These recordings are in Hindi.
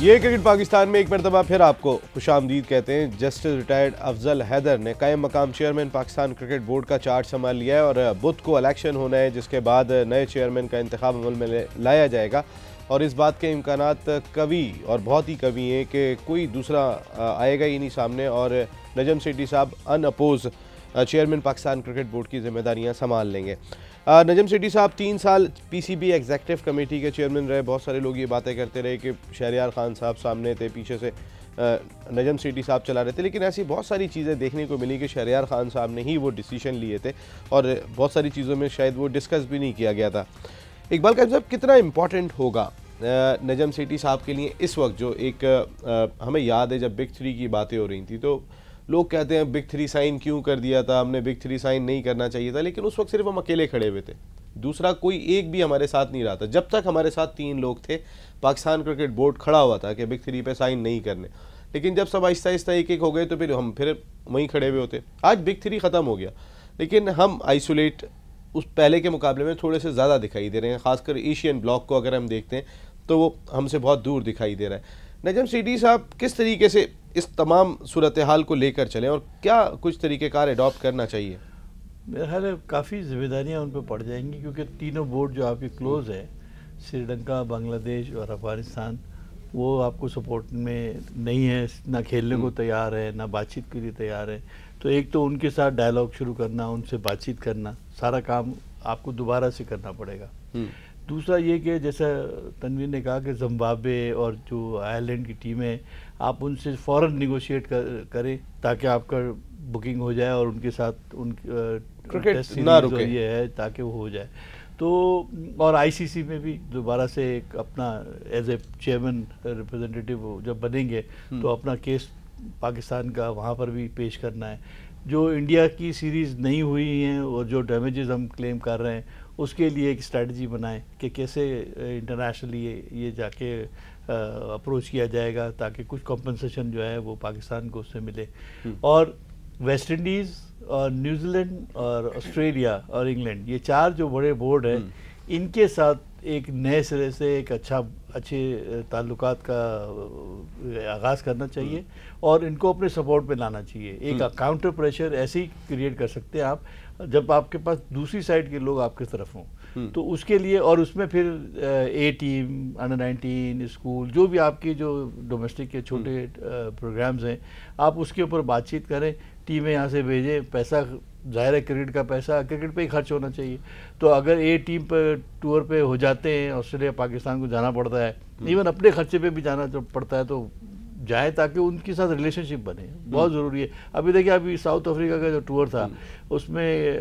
ये क्रिकेट पाकिस्तान में एक मरतबा फिर आपको खुशामदीद कहते हैं। जस्टिस रिटायर्ड अफजल हैदर ने कायम मकाम चेयरमैन पाकिस्तान क्रिकेट बोर्ड का चार्ज संभाल लिया है और बुध को इलेक्शन होना है, जिसके बाद नए चेयरमैन का इंतखाब अमल में लाया जाएगा। और इस बात के इम्कानात कभी और बहुत ही कभी हैं कि कोई दूसरा आएगा ही नहीं सामने और नजम सेठी साहब unopposed chairman Pakistan cricket board की जिम्मेदारियां संभाल लेंगे। नजम सेठी साहब 3 साल पीसीबी एग्जीक्यूटिव कमेटी के चेयरमैन रहे। बहुत सारे लोग ये बातें करते रहे कि शहरयार खान साहब सामने थे, पीछे से नजम सेठी साहब चला रहे थे, लेकिन ऐसी बहुत सारी चीज़ें देखने को मिली कि शहरयार खान साहब ने ही वो डिसीजन लिए थे और बहुत सारी चीज़ों में शायद वो डिस्कस भी नहीं किया गया था। इकबाल कायम साहब, कितना इम्पॉर्टेंट होगा नजम सेठी साहब के लिए इस वक्त, जो एक हमें याद है जब बिग 3 की बातें हो रही थी तो लोग कहते हैं बिग 3 साइन क्यों कर दिया था, हमने बिग 3 साइन नहीं करना चाहिए था, लेकिन उस वक्त सिर्फ हम अकेले खड़े हुए थे, दूसरा कोई एक भी हमारे साथ नहीं रहा था। जब तक हमारे साथ 3 लोग थे, पाकिस्तान क्रिकेट बोर्ड खड़ा हुआ था कि बिग 3 पे साइन नहीं करने, लेकिन जब सब आहिस्ता आहिस्ता एक एक हो गए तो फिर हम वहीं खड़े हुए होते। आज बिग 3 ख़त्म हो गया, लेकिन हम आइसोलेट उस पहले के मुकाबले में थोड़े से ज़्यादा दिखाई दे रहे हैं। ख़ासकर एशियन ब्लॉक को अगर हम देखते हैं तो वो हमसे बहुत दूर दिखाई दे रहा है। नजम सेठी साहब किस तरीके से इस तमाम सूरत हाल को लेकर चलें और क्या कुछ तरीक़ेकार अडॉप्ट करना चाहिए? मेरा ख्याल है काफ़ी जिम्मेदारियाँ उन पर पड़ जाएंगी, क्योंकि तीनों बोर्ड जो आपके क्लोज़ है, श्रीलंका, बांग्लादेश और अफगानिस्तान, वो आपको सपोर्ट में नहीं है, ना खेलने को तैयार है, ना बातचीत के लिए तैयार है। तो एक तो उनके साथ डायलॉग शुरू करना, उनसे बातचीत करना, सारा काम आपको दोबारा से करना पड़ेगा। दूसरा ये कि जैसा तनवीर ने कहा कि जिम्बाब्वे और जो आयरलैंड की टीमें, आप उनसे फ़ौरन निगोशिएट करें ताकि आपका बुकिंग हो जाए और उनके साथ क्रिकेट ना रुके, ये है ताकि वो हो जाए। तो और आईसीसी में भी दोबारा से एक अपना एज ए चेयरमैन रिप्रेजेंटेटिव जब बनेंगे तो अपना केस पाकिस्तान का वहाँ पर भी पेश करना है। जो इंडिया की सीरीज़ नहीं हुई हैं और जो डैमेजेस हम क्लेम कर रहे हैं, उसके लिए एक स्ट्रेटजी बनाएं कि कैसे इंटरनेशनली ये जाके अप्रोच किया जाएगा ताकि कुछ कॉम्पनसेशन जो है वो पाकिस्तान को उससे मिले। और वेस्ट इंडीज़ और न्यूजीलैंड और ऑस्ट्रेलिया और इंग्लैंड, ये 4 जो बड़े बोर्ड हैं, इनके साथ एक नए सिरे से एक अच्छे ताल्लुकात का आगाज़ करना चाहिए और इनको अपने सपोर्ट पे लाना चाहिए। एक काउंटर प्रेशर ऐसे ही क्रिएट कर सकते हैं आप जब आपके पास दूसरी साइड के लोग आपकी तरफ हों, तो उसके लिए और उसमें फिर ए टीम, अंडर 19, स्कूल, जो भी आपके जो डोमेस्टिक के छोटे प्रोग्राम्स हैं, आप उसके ऊपर बातचीत करें, टीमें यहाँ से भेजें। पैसा ज़ाहिर है क्रिकेट का पैसा क्रिकेट पे ही खर्च होना चाहिए। तो अगर ए टीम पर टूर पे हो जाते हैं, ऑस्ट्रेलिया पाकिस्तान को जाना पड़ता है, इवन अपने खर्चे पे भी जाना पड़ता है, तो जाए ताकि उनके साथ रिलेशनशिप बने, बहुत ज़रूरी है। अभी देखिए, अभी साउथ अफ्रीका का जो टूर था उसमें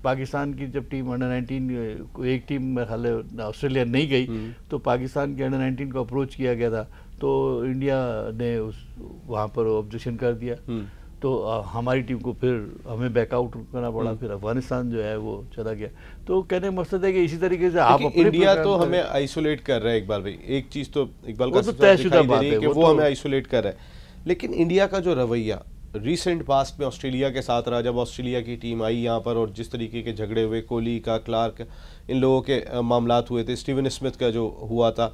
पाकिस्तान की जब टीम अंडर 19 एक टीम में ख्याल ऑस्ट्रेलिया नहीं गई, तो पाकिस्तान के अंडर 19 को अप्रोच किया गया था, तो इंडिया ने वहाँ पर ऑब्जेक्शन कर दिया, तो हमारी टीम को फिर हमें बैकआउट करना पड़ा, फिर अफगानिस्तान जो है वो चला गया। तो कहने का मकसद है कि इसी तरीके से आप इंडिया तो हमें आइसोलेट कर रहा है। इकबाल भाई, एक चीज़ तो इकबाल का तयशुदा बात है कि वो हमें आइसोलेट कर रहा है, लेकिन इंडिया का जो रवैया रिसेंट पास्ट में ऑस्ट्रेलिया के साथ रहा, जब ऑस्ट्रेलिया की टीम आई यहाँ पर और जिस तरीके के झगड़े हुए, कोहली का, क्लार्क, इन लोगों के मामलात हुए थे, स्टीवन स्मिथ का जो हुआ था,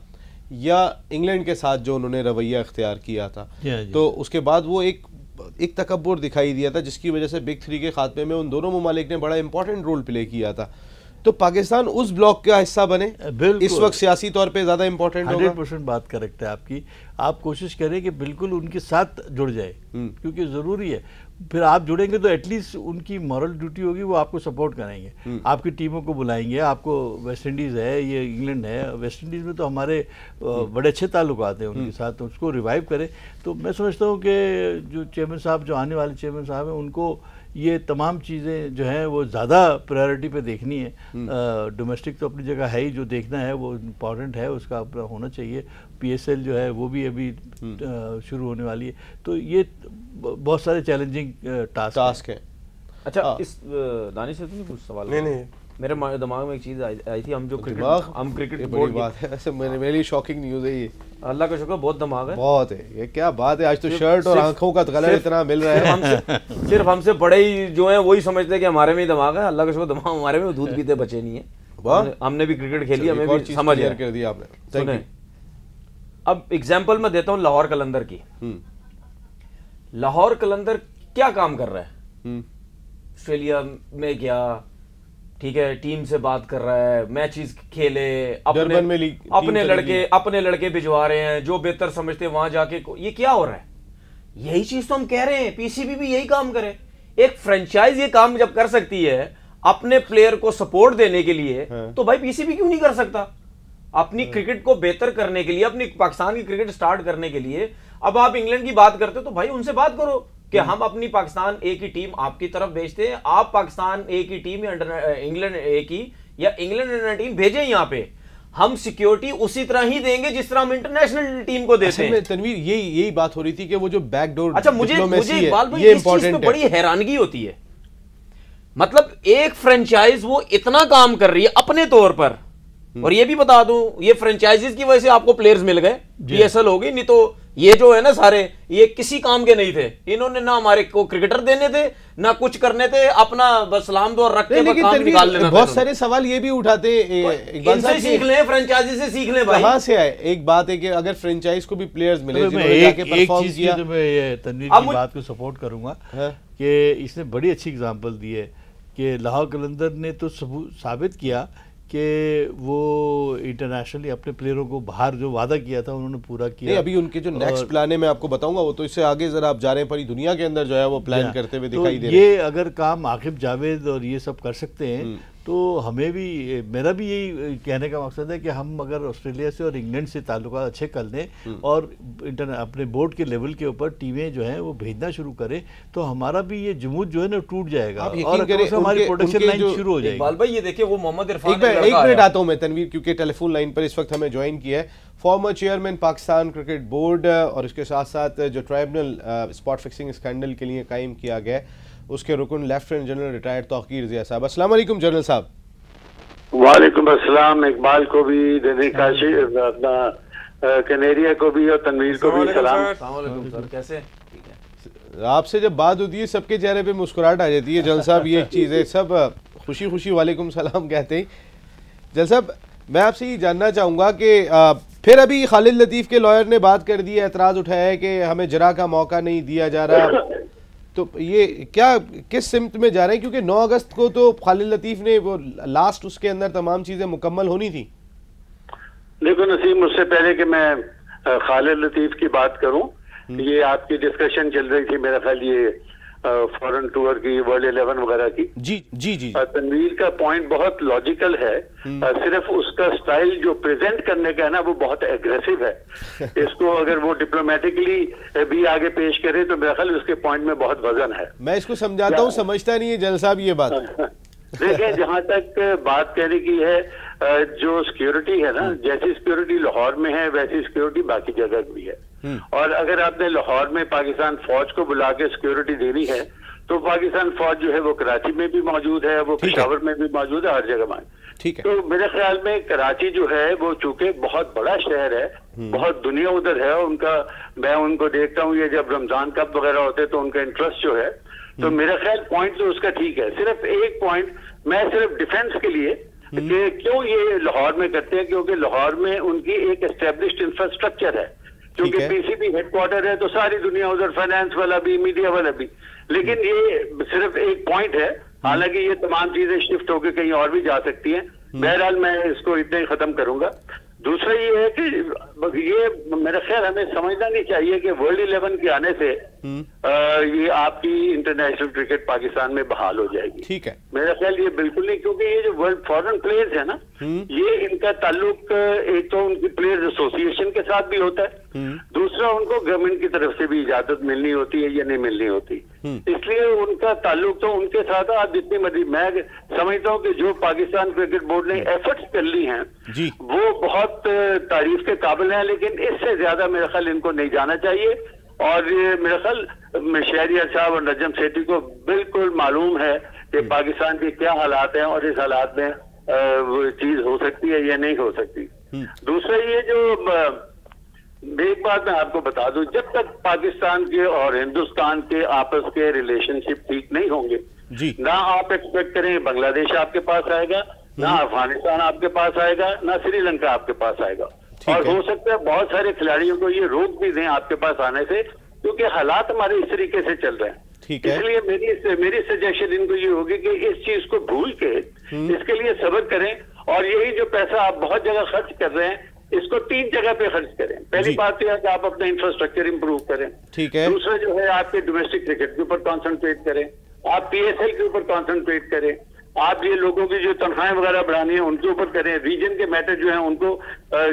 या इंग्लैंड के साथ जो उन्होंने रवैया इख्तियार किया था, तो उसके बाद वो एक तकब्बुर दिखाई दिया था, जिसकी वजह से बिग 3 के खात्मे में उन दोनों ममालिक ने बड़ा इंपॉर्टेंट रोल प्ले किया था। तो पाकिस्तान उस ब्लॉक का हिस्सा बने, इस वक्त सियासी तौर पे ज़्यादा इंपॉर्टेंट होगा। 100% बात करेक्ट है आपकी। आप कोशिश करें कि बिल्कुल उनके साथ जुड़ जाए, क्योंकि ज़रूरी है। फिर आप जुड़ेंगे तो एटलीस्ट उनकी मॉरल ड्यूटी होगी, वो आपको सपोर्ट करेंगे, आपकी टीमों को बुलाएंगे। आपको वेस्ट इंडीज़ है, ये इंग्लैंड है, वेस्ट इंडीज़ में तो हमारे बड़े अच्छे ताल्लुकात हैं उनके साथ, तो उसको रिवाइव करें। तो मैं समझता हूँ कि जो चेयरमैन साहब, जो आने वाले चेयरमैन साहब हैं, उनको ये तमाम चीज़ें जो हैं वो ज़्यादा प्रायोरिटी पे देखनी है। डोमेस्टिक तो अपनी जगह है ही, जो देखना है वो इम्पॉर्टेंट है, उसका अपना होना चाहिए। PSL जो है वो भी अभी शुरू होने वाली है, तो ये बहुत सारे चैलेंजिंग टास्क है। अच्छा, इस दानिश से तो नहीं कुछ सवाल? नहीं, मेरे दिमाग में एक चीज़ आई थी, हम क्रिकेट बड़ी बात है, ऐसे मेरे लिए शॉकिंग न्यूज़ है ये। अल्लाह का शुक्र, बहुत दिमाग है, बहुत है। ये क्या बात है, आज तो शर्ट और आंखों का कलर इतना मिल रहा है। सिर्फ हमसे बड़े ही जो हैं वही समझते हैं कि हमारे में ही दिमाग है। अल्लाह का शुक्र, दिमाग हमारे में, दूध पीते बचे नहीं है। हमने भी क्रिकेट खेली, हमें भी समझ कर दिया आपने। अब एग्जाम्पल मैं देता हूं लाहौर कलंदर की। लाहौर कलंदर क्या काम कर रहा है? ऑस्ट्रेलिया में गया, ठीक है, टीम से बात कर रहा है, मैचेस खेले, अपने लड़के भिजवा रहे हैं जो बेहतर समझते हैं वहां जाके। ये क्या हो रहा है? यही चीज तो हम कह रहे हैं, पीसीबी भी यही काम करे। एक फ्रेंचाइज ये काम जब कर सकती है अपने प्लेयर को सपोर्ट देने के लिए, तो भाई पीसीबी क्यों नहीं कर सकता? अपनी क्रिकेट को बेहतर करने के लिए, अपनी पाकिस्तान की क्रिकेट स्टार्ट करने के लिए। अब आप इंग्लैंड की बात करते हो तो भाई उनसे बात करो कि हम अपनी पाकिस्तान ए की टीम आपकी तरफ भेजते हैं, आप पाकिस्तान ए की टीम या इंग्लैंड ए की या इंग्लैंड अंडर टीम भेजें यहाँ पे, हम सिक्योरिटी उसी तरह ही देंगे जिस तरह हम इंटरनेशनल टीम को देते हैं। तनवीर यही बात हो रही थी कि वो जो बैकडोर, अच्छा मुझे इकबाल भाई इस चीज पे बड़ी हैरानगी होती है। मतलब एक फ्रेंचाइज वो इतना काम कर रही है अपने तौर पर, और ये भी बता दूं ये फ्रेंचाइजीज की वजह से आपको प्लेयर्स मिल गए, पीएसएल हो गई, नहीं तो ये जो है ना सारे ये किसी काम के नहीं थे। इन्होंने ना हमारे को क्रिकेटर देने थे ना कुछ करने थे, अपना बस सलाम दुआ रख के काम निकाल लेना। बहुत सारे सवाल ये भी उठाते इनसे सीख लें, फ्रेंचाइजी से सीख लें भाई। कहां से आए? एक बात है कि अगर फ्रेंचाइज को भी प्लेयर्स मिले जिन्होंने जाके परफॉर्म किया। मैं ये तनवीर की बात को सपोर्ट करूंगा कि इसने बड़ी अच्छी एग्जांपल दी है कि लाहौर कलंदर ने तो साबित किया कि वो इंटरनेशनली अपने प्लेयरों को बाहर जो वादा किया था उन्होंने पूरा किया। नहीं, अभी उनके जो नेक्स्ट प्लान है मैं आपको बताऊंगा, वो तो इससे आगे जरा आप जा रहे हैं, पूरी दुनिया के अंदर जो है वो प्लान करते हुए दिखाई दे रहे हैं। ये अगर काम आकिब जावेद और ये सब कर सकते हैं तो हमें भी, मेरा भी यही कहने का मकसद है कि हम अगर ऑस्ट्रेलिया से और इंग्लैंड से ताल्लुकात अच्छे कर लें और अपने बोर्ड के लेवल के ऊपर टीमें जो हैं वो भेजना शुरू करें तो हमारा भी ये जमूद जो है ना टूट जाएगा और हमारी प्रोडक्शन लाइन शुरू हो जाएगी। भाई ये देखिए वो मोहम्मद इरफान, एक मिनट आता हूं मैं तनवीर, क्योंकि टेलीफोन लाइन पर इस वक्त हमें ज्वाइन किया है former chairman Pakistan cricket board और इसके साथ साथ जो ट्राइब्यूनल स्पॉट फिक्सिंग स्कैंडल के लिए कायम किया गया उसके रुकन lieutenant general retired Tauqeer Zia sahab. अस्सलाम वालेकुम जनरल साहब। वालेकुम अस्सलाम। इकबाल को भी, दैनिक कनेरिया को भी और तनवीर को भी सलाम। सर कैसे? आपसे जब बात होती है सबके चेहरे पे मुस्कुराहट आ जाती है जनरल साहब, ये एक चीज़ है, सब खुशी खुशी वालेकुम सलाम कहते हैं। जनरल साहब मैं आपसे ये जानना चाहूँगा कि फिर अभी खालिद लतीफ़ के लॉयर ने बात कर दी है, एतराज़ उठाया है कि हमें जरा का मौका नहीं दिया जा रहा, तो ये क्या किस सिमत में जा रहे हैं? क्योंकि 9 अगस्त को तो खालिद लतीफ़ ने वो लास्ट उसके अंदर तमाम चीज़ें मुकम्मल होनी थी। देखो नसीम, उससे पहले कि मैं खालिद लतीफ़ की बात करूं, ये आपकी डिस्कशन चल रही थी मेरा ख्याल ये फॉरेन टूर की, वर्ल्ड 11 वगैरह की। जी जी जी तनवीर का पॉइंट बहुत लॉजिकल है, सिर्फ उसका स्टाइल जो प्रेजेंट करने का है ना वो बहुत एग्रेसिव है। इसको अगर वो डिप्लोमेटिकली भी आगे पेश करे तो मेरा ख्याल उसके पॉइंट में बहुत वजन है। मैं इसको समझाता हूँ, समझता नहीं है जनरल साहब ये बात। देखिए जहां तक बात कहने की है, जो सिक्योरिटी है ना, जैसी सिक्योरिटी लाहौर में है वैसी सिक्योरिटी बाकी जगह भी है। और अगर आपने लाहौर में पाकिस्तान फौज को बुला के सिक्योरिटी देनी है तो पाकिस्तान फौज जो है वो कराची में भी मौजूद है, वो पेशावर में भी मौजूद है, हर जगह में। ठीक है। तो मेरे ख्याल में कराची जो है वो चूंकि बहुत बड़ा शहर है, बहुत दुनिया उधर है, उनका मैं उनको देखता हूँ ये जब रमजान कप वगैरह होते तो उनका इंटरेस्ट जो है, तो मेरा ख्याल पॉइंट तो उसका ठीक है। सिर्फ एक पॉइंट मैं सिर्फ डिफेंस के लिए कि क्यों ये लाहौर में करते हैं, क्योंकि लाहौर में उनकी एक एस्टेब्लिश्ड इंफ्रास्ट्रक्चर है, क्योंकि पीसीबी हेडक्वार्टर है तो सारी दुनिया उधर, फाइनेंस वाला भी, मीडिया वाला भी। लेकिन ये सिर्फ एक पॉइंट है, हालांकि ये तमाम चीजें शिफ्ट होकर कहीं और भी जा सकती हैं। बहरहाल मैं इसको इतना ही खत्म करूंगा। दूसरा ये है कि ये मेरा ख्याल हमें समझना नहीं चाहिए कि वर्ल्ड 11 के आने से ये आपकी इंटरनेशनल क्रिकेट पाकिस्तान में बहाल हो जाएगी। ठीक है। मेरा ख्याल ये बिल्कुल नहीं, क्योंकि ये जो वर्ल्ड फॉरेन प्लेयर्स है ना, ये इनका ताल्लुक एक तो उनकी प्लेयर्स एसोसिएशन के साथ भी होता है, दूसरा उनको गवर्नमेंट की तरफ से भी इजाजत मिलनी होती है या नहीं मिलनी होती, इसलिए उनका ताल्लुक तो उनके साथ। आप जितनी मर्जी, मैं समझता हूँ कि जो पाकिस्तान क्रिकेट बोर्ड ने एफर्ट्स कर ली हैं वो बहुत तारीफ के काबिल हैं, लेकिन इससे ज्यादा मेरा ख्याल इनको नहीं जाना चाहिए। और ये मेरा ख्याल शहरियार साहब और नजम सेठी को बिल्कुल मालूम है कि पाकिस्तान के क्या हालात हैं और इस हालात में वो चीज हो सकती है या नहीं हो सकती। दूसरा ये जो एक बात मैं आपको बता दूं, जब तक पाकिस्तान के और हिंदुस्तान के आपस के रिलेशनशिप ठीक नहीं होंगे, ना आप एक्सपेक्ट करें बांग्लादेश आपके पास आएगा, ना अफगानिस्तान आपके पास आएगा, ना श्रीलंका आपके पास आएगा। और हो सकता है बहुत सारे खिलाड़ियों को ये रोक भी दें आपके पास आने से, क्योंकि हालात हमारे इस तरीके से चल रहे हैं। इसलिए मेरी सजेशन इनको ये होगी कि इस चीज को भूल के इसके लिए सब्र करें, और यही जो पैसा आप बहुत जगह खर्च कर रहे हैं इसको 3 जगह पे खर्च करें। पहली बात तो है कि आप अपना इंफ्रास्ट्रक्चर इंप्रूव करें। ठीक है। दूसरा जो है आपके डोमेस्टिक क्रिकेट के ऊपर कॉन्सेंट्रेट करें, आप PSL के ऊपर कॉन्सेंट्रेट करें, आप ये लोगों की जो तनख्वाहें वगैरह बढ़ानी है उनके ऊपर करें, रीजन के मैटर जो है उनको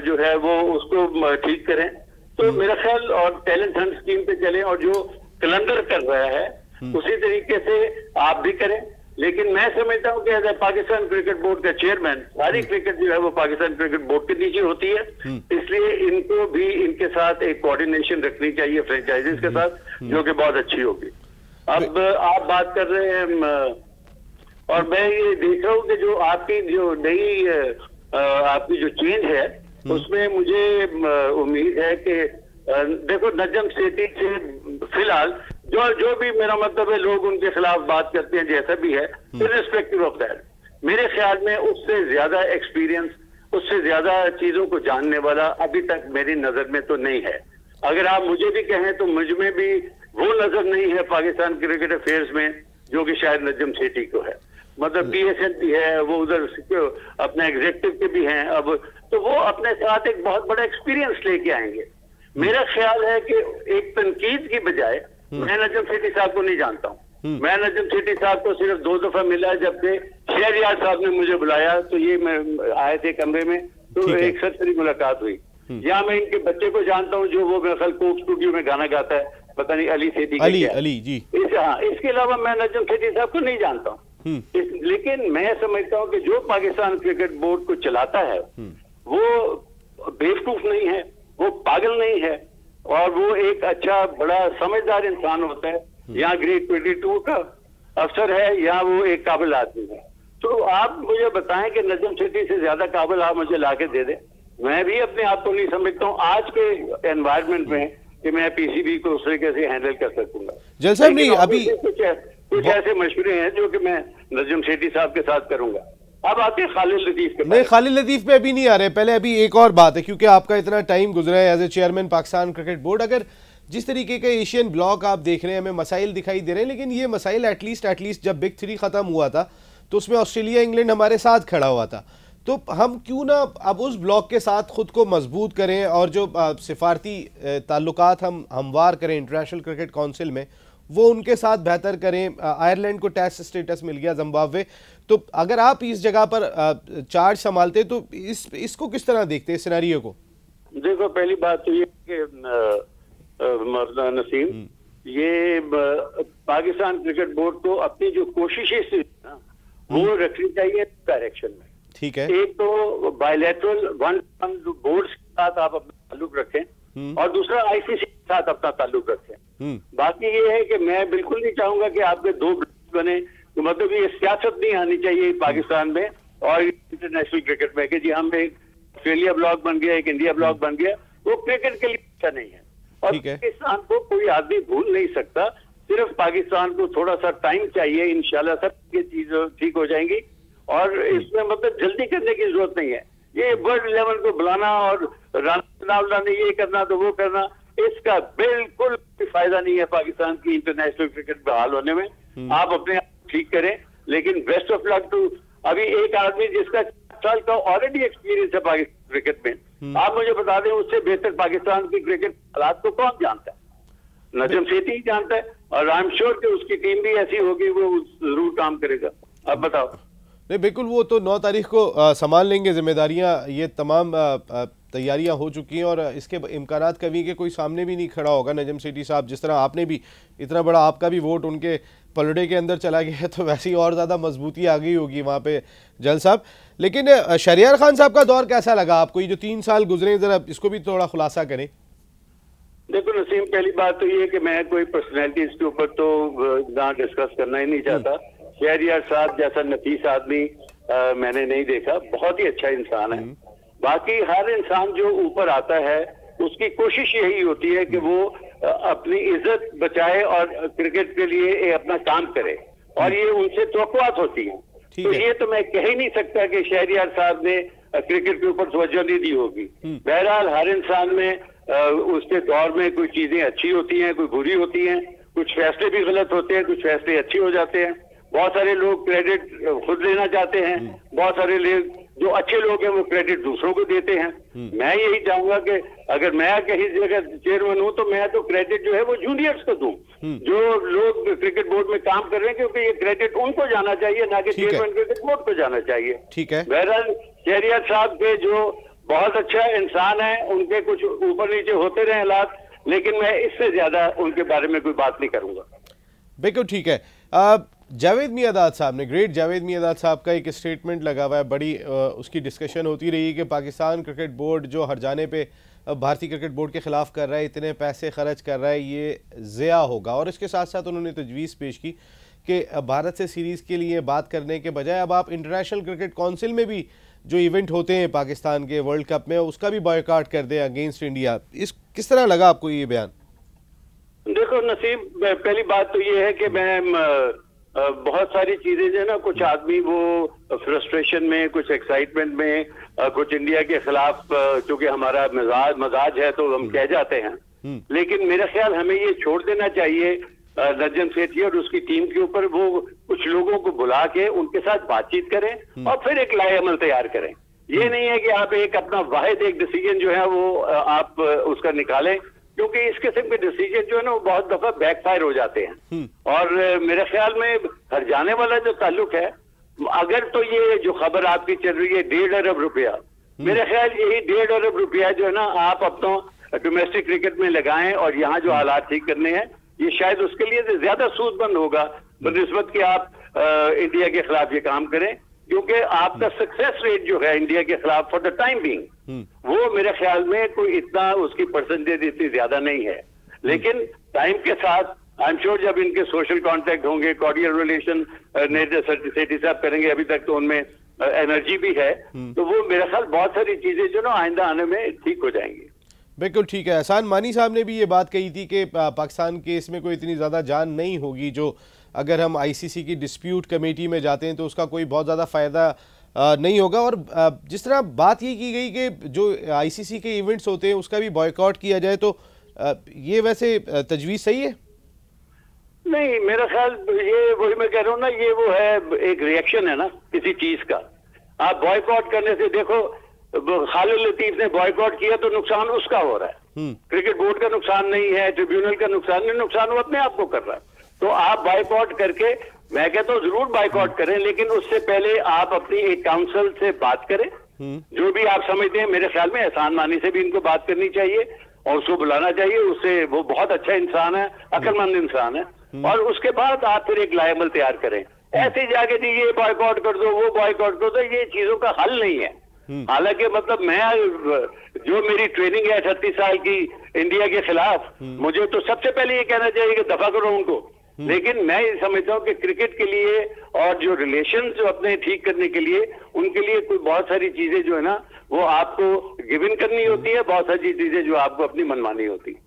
जो है वो उसको ठीक करें। तो मेरा ख्याल, और टैलेंट हंट स्कीम पे चलें, और जो कैलेंडर कर रहा है उसी तरीके से आप भी करें। लेकिन मैं समझता हूँ कि as a Pakistan cricket board का चेयरमैन, सारी क्रिकेट जो है वो पाकिस्तान क्रिकेट बोर्ड के नीचे होती है, इसलिए इनको भी इनके साथ एक कोऑर्डिनेशन रखनी चाहिए फ्रेंचाइजीज के साथ, जो कि बहुत अच्छी होगी। अब आप बात कर रहे हैं, और मैं ये देख रहा हूँ कि जो आपकी जो नई आपकी जो चेंज है उसमें मुझे उम्मीद है कि देखो नजम सेठी से फिलहाल जो भी मेरा मतलब है लोग उनके खिलाफ बात करते हैं जैसा भी है, इर्रिस्पेक्टिव ऑफ दैट, मेरे ख्याल में उससे ज्यादा एक्सपीरियंस, उससे ज्यादा चीजों को जानने वाला अभी तक मेरी नजर में तो नहीं है। अगर आप मुझे भी कहें तो मुझ में भी वो नजर नहीं है पाकिस्तान क्रिकेट अफेयर्स में जो कि शायद नजम सेठी को है। मतलब PSL भी है, वो उधर अपने एग्जीक्यूटिव के भी हैं, अब तो वो अपने साथ एक बहुत बड़ा एक्सपीरियंस लेके आएंगे। मेरा ख्याल है कि एक तनकीद की बजाय, मैं नजम सेठी साहब को नहीं जानता हूँ, मैं नजम सेठी साहब को सिर्फ 2 दफा मिला, जबकि शहरयार साहब ने मुझे बुलाया तो ये मैं आए थे कमरे में, तो एक सरसरी मुलाकात हुई। यहाँ मैं इनके बच्चे को जानता हूँ जो वो मेरे ख्याल कोक स्टूडियो में गाना गाता है, पता नहीं अली सेठी, अली जी। इसके अलावा मैं नजम सेठी साहब को नहीं जानता हूँ। लेकिन मैं समझता हूँ कि जो पाकिस्तान क्रिकेट बोर्ड को चलाता है वो बेवकूफ नहीं है, वो पागल नहीं है, और वो एक अच्छा बड़ा समझदार इंसान होता है। यहाँ ग्रेड 22 का अफसर है, यहाँ वो एक काबिल आदमी है। तो आप मुझे बताएं कि नजम सेठी से ज्यादा काबिल आप मुझे लाके दे दें। मैं भी अपने आप को नहीं समझता हूँ आज के एनवायरमेंट में कि मैं PCB को उस तरीके से हैंडल कर सकूंगा। जैसा नहीं अभी कुछ ऐसे मशवरे हैं जो कि मैं नजम सेठी साहब के साथ करूंगा। अब आते हैं खालिद लतीफ के। नहीं, खालिद लतीफ पे अभी नहीं आ रहे, पहले अभी एक और बात है, क्योंकि आपका इतना टाइम गुजरा है as a chairman Pakistan cricket board. अगर जिस तरीके का एशियन ब्लॉक आप देख रहे हैं, हमें मसाइल दिखाई दे रहे हैं, लेकिन ये मसाइल एटलीस्ट जब बिग 3 खत्म हुआ था तो उसमें ऑस्ट्रेलिया इंग्लैंड हमारे साथ खड़ा हुआ था, तो हम क्यों ना अब उस ब्लॉक के साथ खुद को मजबूत करें और जो सिफारती ताल्लुकात हम हमवार करें इंटरनेशनल क्रिकेट काउंसिल में, वो उनके साथ बेहतर करें। आयरलैंड को टेस्ट स्टेटस मिल गया, जिम्बाब्वे, तो अगर आप इस जगह पर चार्ज संभालते तो इसको किस तरह देखते हैं सिनेरियो को? देखो पहली बात तो ये कि नसीम, ये पाकिस्तान क्रिकेट बोर्ड को अपनी जो कोशिशें वो रखनी चाहिए डायरेक्शन में। ठीक है। एक तो बायलैटरल वन बोर्ड के साथ आप अपना ताल्लुक रखें, और दूसरा ICC के साथ अपना ताल्लुक रखें। बाकी ये है कि मैं बिल्कुल नहीं चाहूंगा कि आपके 2 ब्लॉक बने, तो मतलब ये सियासत नहीं आनी चाहिए पाकिस्तान में और इंटरनेशनल क्रिकेट में कि जी हम एक ऑस्ट्रेलिया ब्लॉक बन गया, एक इंडिया ब्लॉक बन गया, वो क्रिकेट के लिए अच्छा नहीं है। और पाकिस्तान को कोई आदमी भूल नहीं सकता, सिर्फ पाकिस्तान को थोड़ा सा टाइम चाहिए, इंशाल्लाह सब ये चीजें ठीक हो जाएंगी। और इसमें मतलब जल्दी करने की जरूरत नहीं है। ये वर्ल्ड 11 को बुलाना और राना ये करना तो वो करना, इसका बिल्कुल फायदा नहीं है पाकिस्तान की इंटरनेशनल क्रिकेट बहाल होने में। आप अपने आप ठीक करें, लेकिन बेस्ट ऑफ लक टू अभी एक आदमी जिसका 4 साल का ऑलरेडी एक्सपीरियंस है पाकिस्तान क्रिकेट में, आप मुझे बता दें उससे बेहतर पाकिस्तान की क्रिकेट हालात को कौन जानता है? नजम सेठी ही जानता है, और आई एम श्योर कि उसकी टीम भी ऐसी होगी, वो जरूर काम करेगा। अब बताओ। नहीं बिल्कुल, वो तो 9 तारीख को संभाल लेंगे जिम्मेदारियां, ये तमाम तैयारियां हो चुकी हैं और इसके इम्कानात कभी के कोई सामने भी नहीं खड़ा होगा नजम सेठी साहब। जिस तरह आपने भी इतना बड़ा आपका भी वोट उनके पलड़े के अंदर चला गया है, तो वैसे ही और ज़्यादा मजबूती आ गई होगी वहाँ पे जल साहब। लेकिन शहरयार खान साहब का दौर कैसा लगा आपको, ये जो 3 साल गुजरे, ज़रा इसको भी थोड़ा खुलासा करें। देखो नसीम, पहली बात तो ये कि मैं कोई पर्सनैलिटीज के ऊपर तो ना डिस्कस करना ही नहीं चाहता। शहरयार साहब जैसा नफीस आदमी मैंने नहीं देखा, बहुत ही अच्छा इंसान है। बाकी हर इंसान जो ऊपर आता है उसकी कोशिश यही होती है कि वो अपनी इज्जत बचाए और क्रिकेट के लिए अपना काम करे, और ये उनसे तवक्कुआत होती है। तो ये तो मैं कह ही नहीं सकता कि शहरयार साहब ने क्रिकेट के ऊपर तवज्जो नहीं दी होगी। बहरहाल हर इंसान में उसके दौर में कुछ चीजें अच्छी होती हैं, कोई बुरी होती हैं, कुछ फैसले भी गलत होते हैं, कुछ फैसले अच्छे हो जाते हैं। बहुत सारे लोग क्रेडिट खुद लेना चाहते हैं, बहुत सारे लोग जो अच्छे लोग हैं वो क्रेडिट दूसरों को देते हैं। मैं यही चाहूंगा कि अगर मैं कहीं जगह चेयरमैन हूं तो मैं तो क्रेडिट जो है वो जूनियर्स को दूं, जो लोग क्रिकेट बोर्ड में काम कर रहे हैं, क्योंकि ये क्रेडिट उनको जाना चाहिए, ना कि चेयरमैन क्रिकेट बोर्ड को जाना चाहिए। ठीक है। बहरहाल शहरियार साहब के जो बहुत अच्छा इंसान है, उनके कुछ ऊपर नीचे होते रहे हालात, लेकिन मैं इससे ज्यादा उनके बारे में कोई बात नहीं करूंगा। बिल्कुल ठीक है। जावेद मियांदाद साहब ने, ग्रेट जावेद मियांदाद साहब का एक स्टेटमेंट लगा हुआ है, बड़ी उसकी डिस्कशन होती रही कि पाकिस्तान क्रिकेट बोर्ड जो हर जाने पे भारतीय क्रिकेट बोर्ड के खिलाफ कर रहा है, इतने पैसे खर्च कर रहा है, ये ज़िया होगा। और इसके साथ साथ उन्होंने तजवीज़ पेश की कि भारत से सीरीज़ के लिए बात करने के बजाय अब आप इंटरनेशनल क्रिकेट काउंसिल में भी जो इवेंट होते हैं पाकिस्तान के वर्ल्ड कप में, उसका भी बॉयकॉट कर दें अगेंस्ट इंडिया। इस किस तरह लगा आपको ये बयान? देखो नसीब, पहली बात तो ये है कि मैं बहुत सारी चीजें जो है ना, कुछ आदमी वो फ्रस्ट्रेशन में, कुछ एक्साइटमेंट में, कुछ इंडिया के खिलाफ, क्योंकि हमारा मजाज है तो हम कह जाते हैं, लेकिन मेरा ख्याल हमें ये छोड़ देना चाहिए नजम सेठी और उसकी टीम के ऊपर। वो कुछ लोगों को बुला के उनके साथ बातचीत करें और फिर एक लाए अमल तैयार करें। ये नहीं है कि आप एक अपना वाहिद एक डिसीजन जो है वो आप उसका निकालें, क्योंकि इस किस्म के डिसीजन जो है ना वो बहुत दफा बैकफायर हो जाते हैं। और मेरे ख्याल में हर जाने वाला जो ताल्लुक है, अगर तो ये जो खबर आपकी चल रही है 1.5 अरब रुपया, मेरे ख्याल यही 1.5 अरब रुपया जो है ना आप अपना डोमेस्टिक क्रिकेट में लगाएं और यहाँ जो हालात ठीक करने हैं, ये शायद उसके लिए ज्यादा सूदमंद होगा बनिस्बत कि आप इंडिया के खिलाफ ये काम करें, क्योंकि आपका सक्सेस रेट जो है इंडिया के खिलाफ फॉर द टाइम बीइंग वो मेरे ख्याल में कोई इतना उसकी परसेंटेज इतनी ज्यादा नहीं है। लेकिन टाइम के साथ आई एम श्योर जब इनके सोशल कॉन्टेक्ट होंगे, कॉर्डियल रिलेशन सेठी साहब करेंगे, अभी तक तो उनमें एनर्जी भी है, तो वो मेरा ख्याल बहुत सारी चीजें जो ना आइंदा आने में ठीक हो जाएंगी। बिल्कुल ठीक है। एहसान मानी साहब ने भी ये बात कही थी कि पाकिस्तान केस में कोई इतनी ज़्यादा जान नहीं होगी, जो अगर हम आईसीसी की डिस्प्यूट कमेटी में जाते हैं तो उसका कोई बहुत ज़्यादा फ़ायदा नहीं होगा। और जिस तरह बात ये की गई कि जो आईसीसी के इवेंट्स होते हैं उसका भी बॉयकॉट किया जाए, तो ये वैसे तजवीज़ सही है? नहीं, मेरा ख्याल ये वही मैं कह रहा हूँ ना, ये वो है एक रिएक्शन है ना किसी चीज का। आप बॉयकॉट करने से देखो, खालिद लतीफ ने बॉयकॉट किया तो नुकसान उसका हो रहा है, क्रिकेट बोर्ड का नुकसान नहीं है, ट्रिब्यूनल का नुकसान नहीं, नुकसान वो अपने आप को कर रहा है। तो आप बॉयकॉट करके, मैं कहता हूँ जरूर बॉयकॉट करें, लेकिन उससे पहले आप अपनी एक काउंसिल से बात करें, जो भी आप समझते हैं। मेरे ख्याल में एहसान मानी से भी इनको बात करनी चाहिए और उसको बुलाना चाहिए। उससे वो बहुत अच्छा इंसान है, अक्लमंद इंसान है, और उसके बाद आप फिर एक लाएमल तैयार करें। ऐसे जाके जी ये बॉयकॉट कर दो, वो बॉयकॉट कर दो, ये चीजों का हल नहीं है। हालांकि मतलब मैं जो मेरी ट्रेनिंग है 38 साल की इंडिया के खिलाफ, मुझे तो सबसे पहले ये कहना चाहिए कि दफा करो उनको। लेकिन मैं ये समझता हूँ कि क्रिकेट के लिए और जो रिलेशन जो अपने ठीक करने के लिए, उनके लिए कोई बहुत सारी चीजें जो है ना वो आपको गिवन करनी होती है, बहुत सारी चीजें जो आपको अपनी मनमानी होती है।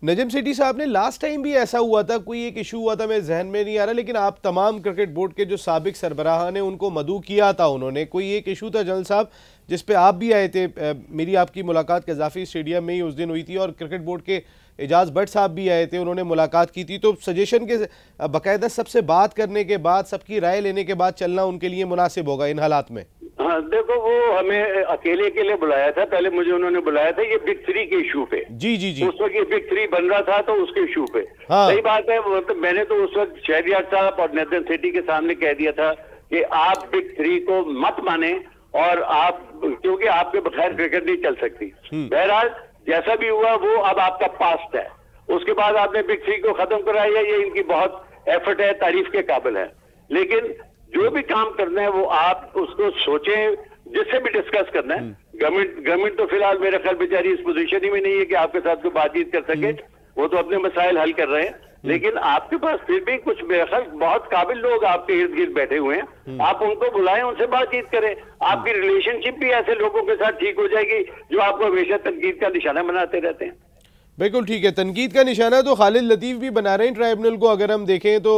नजम सेठी साहब ने लास्ट टाइम भी ऐसा हुआ था, कोई एक इशू हुआ था, मेरे जहन में नहीं आ रहा, लेकिन आप तमाम क्रिकेट बोर्ड के जो साबिक सरबराह ने उनको मदऊ किया था उन्होंने। कोई एक इशू था जनरल साहब जिस पे आप भी आए थे, मेरी आपकी मुलाकात कज़ाफ़ी स्टेडियम में ही उस दिन हुई थी, और क्रिकेट बोर्ड के एजाज भट्ट साहब भी आए थे, उन्होंने मुलाकात की थी। तो सजेशन के बाकायदा सबसे बात करने के बाद, सबकी राय लेने के बाद चलना उनके लिए मुनासिब होगा इन हालात में। हाँ देखो, वो हमें अकेले बुलाया था, पहले मुझे उन्होंने बुलाया था ये बिग 3 के इशू पे। जी जी जी, उस वक्त ये बिग 3 बन रहा था तो उसके इशू पे। हाँ। सही बात है, मतलब मैंने तो उस वक्त शहरियार साहब और नजम सेठी के सामने कह दिया था कि आप बिग 3 को मत माने, और आप, क्योंकि आपके बगैर क्रिकेट नहीं चल सकती। बहरहाल जैसा भी हुआ वो अब आपका पास्ट है। उसके बाद आपने बिग 3 को खत्म कराया, ये इनकी बहुत एफर्ट है, तारीफ के काबिल है। लेकिन जो भी काम करना है वो आप उसको सोचें, जिससे भी डिस्कस करना है। गवर्नमेंट तो फिलहाल मेरे ख्याल बेचारी इस पोजीशन ही में नहीं है कि आपके साथ कोई बातचीत कर सके, वो तो अपने मसाइल हल कर रहे हैं। लेकिन आपके पास फिर भी कुछ मेरे ख्याल बहुत काबिल लोग आपके इर्द गिर्द बैठे हुए हैं, आप उनको बुलाएं, उनसे बातचीत करें। आपकी रिलेशनशिप भी ऐसे लोगों के साथ ठीक हो जाएगी जो आपको हमेशा तनकीद का निशाना बनाते रहते हैं। बिल्कुल ठीक है। तनकीद का निशाना तो खालिद लतीफ़ भी बना रहे हैं ट्राइब्यूनल को, अगर हम देखें तो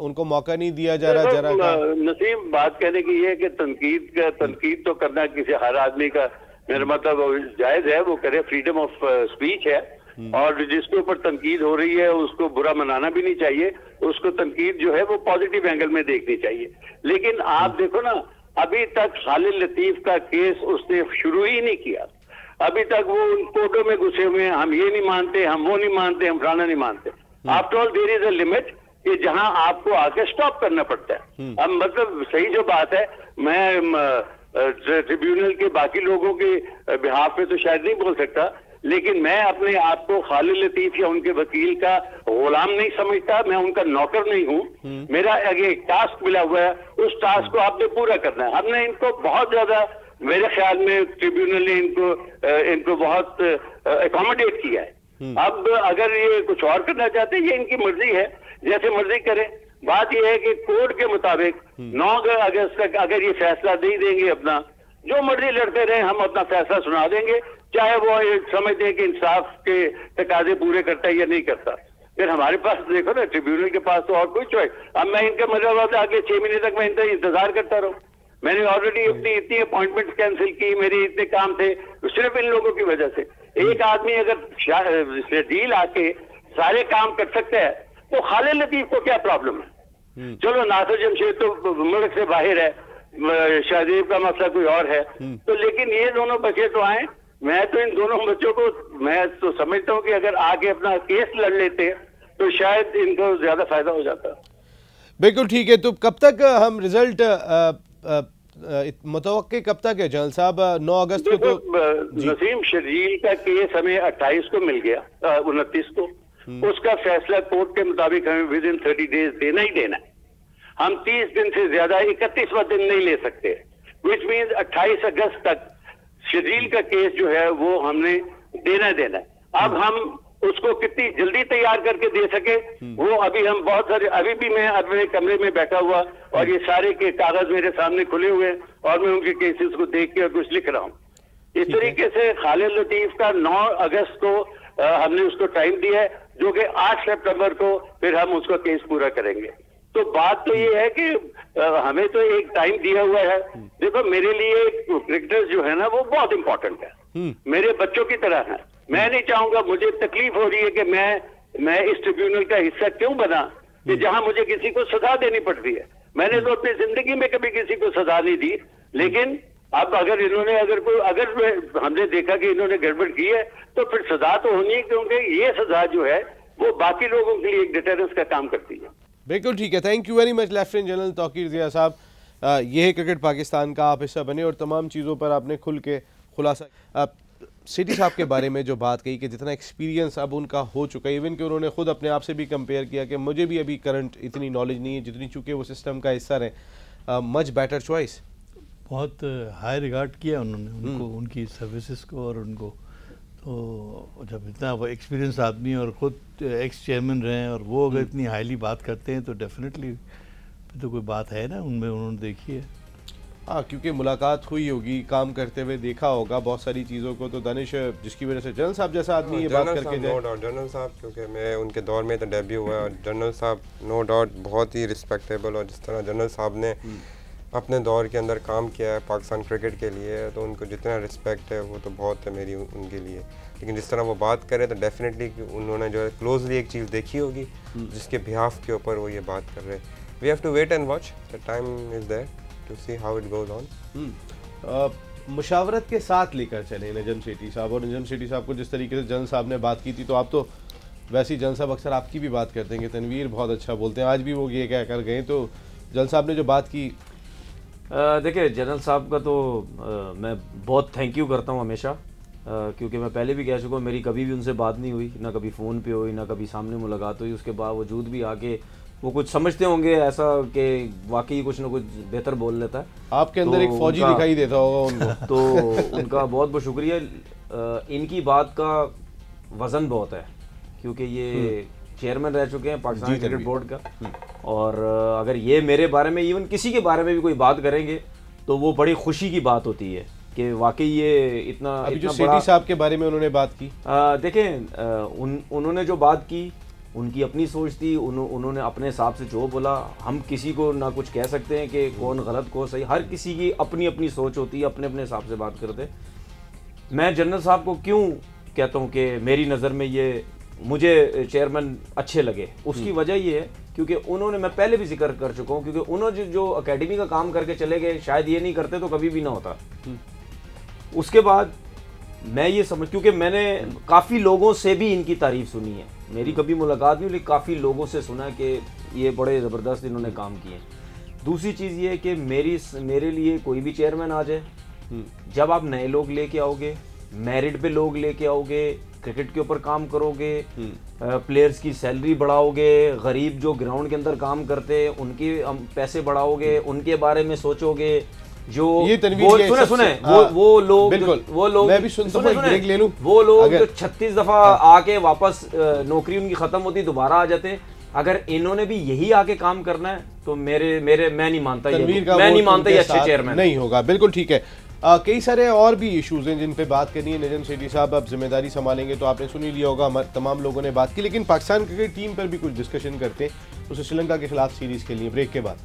उनको मौका नहीं दिया जा रहा जरा का। नसीम, बात कहने की ये है कि तनकीद तो करना किसी हर आदमी का, मेरा मतलब जायज है, वो करे, फ्रीडम ऑफ स्पीच है, और जिसके ऊपर तनकीद हो रही है उसको बुरा मनाना भी नहीं चाहिए, उसको तनकीद जो है वो पॉजिटिव एंगल में देखनी चाहिए। लेकिन आप देखो ना, अभी तक खालिद लतीफ का केस उसने शुरू ही नहीं किया, अभी तक वो उन कोर्टों में घुसे हुए हैं, हम ये नहीं मानते, हम वो नहीं मानते, हम फलाना नहीं मानते। After all there is a limit कि जहां आपको आके स्टॉप करना पड़ता है। अब मतलब सही जो बात है, मैं ट्रिब्यूनल के बाकी लोगों के बिहाफ पे तो शायद नहीं बोल सकता, लेकिन मैं अपने आप को खालिद लतीफ या उनके वकील का गुलाम नहीं समझता, मैं उनका नौकर नहीं हूँ। मेरा एक टास्क मिला हुआ है, उस टास्क को आपने पूरा करना है। हमने इनको बहुत ज्यादा, मेरे ख्याल में ट्रिब्यूनल ने इनको बहुत एकोमोडेट किया है। अब अगर ये कुछ और करना चाहते हैं, ये इनकी मर्जी है, जैसे मर्जी करें। बात यह है कि कोर्ट के मुताबिक 9 अगस्त तक अगर ये फैसला नहीं देंगे अपना, जो मर्जी लड़ते रहे, हम अपना फैसला सुना देंगे, चाहे वो समझते हैं कि इंसाफ के तकाजे पूरे करता है या नहीं करता। फिर हमारे पास देखो ना, ट्रिब्यूनल के पास तो और कोई चॉइस। अब मैं इनका मतलब आगे 6 महीने तक मैं इनका इंतजार करता रहूं। मैंने ऑलरेडी अपनी इतनी अपॉइंटमेंट कैंसिल की, मेरे इतने काम थे सिर्फ इन लोगों की वजह से। एक आदमी अगर डील आके सारे काम कर सकता है तो खालिद लतीफ को क्या प्रॉब्लम है? चलो नासिर जमशेद तो मुल्क से बाहर है, शाहजेब का मसला कोई और है, तो लेकिन ये दोनों बच्चे तो आए। मैं तो इन दोनों बच्चों को, मैं तो समझता हूँ कि अगर आगे अपना केस लड़ लेते तो शायद इनको ज्यादा फायदा हो जाता। बिल्कुल ठीक है। तो कब तक हम रिजल्ट मुतवक्के कब तक है जनरल साहब? 9 अगस्त को तो नसीम शर्जील का केस हमें 28 को मिल गया, 29 को उसका फैसला कोर्ट के मुताबिक हमें विद इन 30 डेज देना ही देना है। हम 30 दिन से ज्यादा 31वां दिन नहीं ले सकते, विच मीन्स 28 अगस्त तक शर्जील का केस जो है वो हमने देना है। अब हम उसको कितनी जल्दी तैयार करके दे सके वो अभी हम बहुत सारे, अभी भी मैं अपने कमरे में बैठा हुआ और ये सारे के कागज मेरे सामने खुले हुए और मैं उनके केसेस को देख के और कुछ लिख रहा हूँ। इस तरीके से खालिद लतीफ का 9 अगस्त को हमने उसको टाइम दिया है, जो कि 8 सितंबर को फिर हम उसका केस पूरा करेंगे। तो बात तो ये है कि हमें तो एक टाइम दिया हुआ है। देखो, मेरे लिए क्रिकेटर्स जो है ना वो बहुत इंपॉर्टेंट है, मेरे बच्चों की तरह है। मैं नहीं चाहूंगा, मुझे तकलीफ हो रही है कि मैं इस ट्रिब्यूनल का हिस्सा क्यों बना कि जहां मुझे किसी को सजा देनी पड़ती है। मैंने तो अपनी जिंदगी में कभी किसी को सजा नहीं दी, लेकिन अब अगर इन्होंने अगर हमने देखा कि इन्होंने गड़बड़ की है तो फिर सजा तो होनी है, क्योंकि ये सजा जो है वो बाकी लोगों के लिए एक डिटरेंस का काम करती है। बिल्कुल ठीक है। Thank you very much lieutenant general Tauqeer Zia sahab. ये है क्रिकेट पाकिस्तान का, आप हिस्सा बने और तमाम चीज़ों पर आपने खुल के खुलासा। सिटी साहब के बारे में जो बात कही कि जितना एक्सपीरियंस अब उनका हो चुका है, इवन कि उन्होंने खुद अपने आप से भी कंपेयर किया कि मुझे भी अभी करंट इतनी नॉलेज नहीं है जितनी, चूँकि वो सिस्टम का हिस्सा रहे। मच बेटर चॉइस, बहुत हाई रिगार्ड किया उन्होंने उनको, उनकी सर्विसेज को और उनको। तो जब इतना वो एक्सपीरियंस आदमी और ख़ुद एक्स चेयरमैन रहे हैं और वो अगर इतनी हाईली बात करते हैं तो डेफिनेटली तो कोई बात है ना उनमें, उन्होंने देखी है। हाँ, क्योंकि मुलाकात हुई होगी, काम करते हुए देखा होगा बहुत सारी चीज़ों को, तो दानिश जिसकी वजह से जनरल साहब जैसा आदमी ये बात करके जाए। जनरल साहब, क्योंकि मैं उनके दौर में तो डेब्यू हुआ है, और जनरल साहब नो डाउट बहुत ही रिस्पेक्टेबल, और जिस तरह जनरल साहब ने अपने दौर के अंदर काम किया है पाकिस्तान क्रिकेट के लिए, तो उनको जितना रिस्पेक्ट है वो तो बहुत है मेरी उनके लिए। लेकिन जिस तरह वो बात करें तो डेफिनेटली उन्होंने जो है क्लोजली एक चीज़ देखी होगी जिसके बिहाफ के ऊपर वो ये बात कर रहे हैं। We have to wait and watch, the time is there to see how it goes on. मुशावरत के साथ लेकर चले नजम सेठी साहब, और नजम सेठी साहब को जिस तरीके से जनरल साहब ने बात की थी, तो आप तो वैसे ही जनरल साहब अक्सर आपकी भी बात करते हैं कि तनवीर बहुत अच्छा बोलते हैं, आज भी वो ये क्या कर गए। तो जनरल साहब ने जो बात की, देखिए जनरल साहब का तो मैं बहुत थैंक यू करता हूँ हमेशा, क्योंकि मैं पहले भी कह चुका हूँ, मेरी कभी भी उनसे बात नहीं हुई, ना कभी फ़ोन पे हुई, ना कभी सामने मुलाकात हुई। उसके बावजूद भी आके वो कुछ समझते होंगे ऐसा कि वाकई कुछ ना कुछ बेहतर बोल लेता है। आपके अंदर एक फौजी दिखाई देता होगा उनको। तो उनका बहुत बहुत शुक्रिया। इनकी बात का वज़न बहुत है, क्योंकि ये चेयरमैन रह चुके हैं पाकिस्तान क्रिकेट बोर्ड का, और अगर ये मेरे बारे में, इवन किसी के बारे में भी कोई बात करेंगे तो वो बड़ी खुशी की बात होती है कि वाकई ये इतना अभी इतना जो सेठी साहब के बारे में उन्होंने बात की, देखें उन्होंने जो बात की उनकी अपनी सोच थी, उन्होंने अपने हिसाब से जो बोला, हम किसी को ना कुछ कह सकते हैं कि कौन गलत कौन सही, हर किसी की अपनी अपनी सोच होती है, अपने अपने हिसाब से बात करते। मैं जनरल साहब को क्यों कहता हूँ कि मेरी नज़र में ये मुझे चेयरमैन अच्छे लगे, उसकी वजह ये है क्योंकि उन्होंने, मैं पहले भी जिक्र कर चुका हूँ, क्योंकि उन्होंने जो अकेडमी का काम करके चले गए, शायद ये नहीं करते तो कभी भी ना होता। उसके बाद मैं ये समझ, क्योंकि मैंने काफ़ी लोगों से भी इनकी तारीफ सुनी है, मेरी कभी मुलाकात नहीं, लेकिन काफ़ी लोगों से सुना है कि ये बड़े ज़बरदस्त इन्होंने काम किए। दूसरी चीज़ ये है कि मेरे लिए कोई भी चेयरमैन आ जाए, जब आप नए लोग लेके आओगे, मेरिट पे लोग लेके आओगे, क्रिकेट के ऊपर काम करोगे, प्लेयर्स की सैलरी बढ़ाओगे, गरीब जो ग्राउंड के अंदर काम करते हैं उनके पैसे बढ़ाओगे, उनके बारे में सोचोगे, जो ये सुने वो लोग मैं भी सुनता हूं, ब्रेक ले लूं, वो लोग जो 36 दफा आके वापस नौकरी उनकी खत्म होती दोबारा आ जाते, अगर इन्होंने भी यही आके काम करना है तो मैं नहीं मानता ये अच्छे चेयरमैन नहीं होगा। बिल्कुल ठीक है। कई सारे और भी इश्यूज हैं जिन पे बात करनी है। निजम सेठी साहब अब जिम्मेदारी संभालेंगे तो आपने सुन ही लिया होगा, हमारे तमाम लोगों ने बात की, लेकिन पाकिस्तान क्रिकेट टीम पर भी कुछ डिस्कशन करते हैं। उसे श्रीलंका के खिलाफ सीरीज खेलनी है। ब्रेक के बाद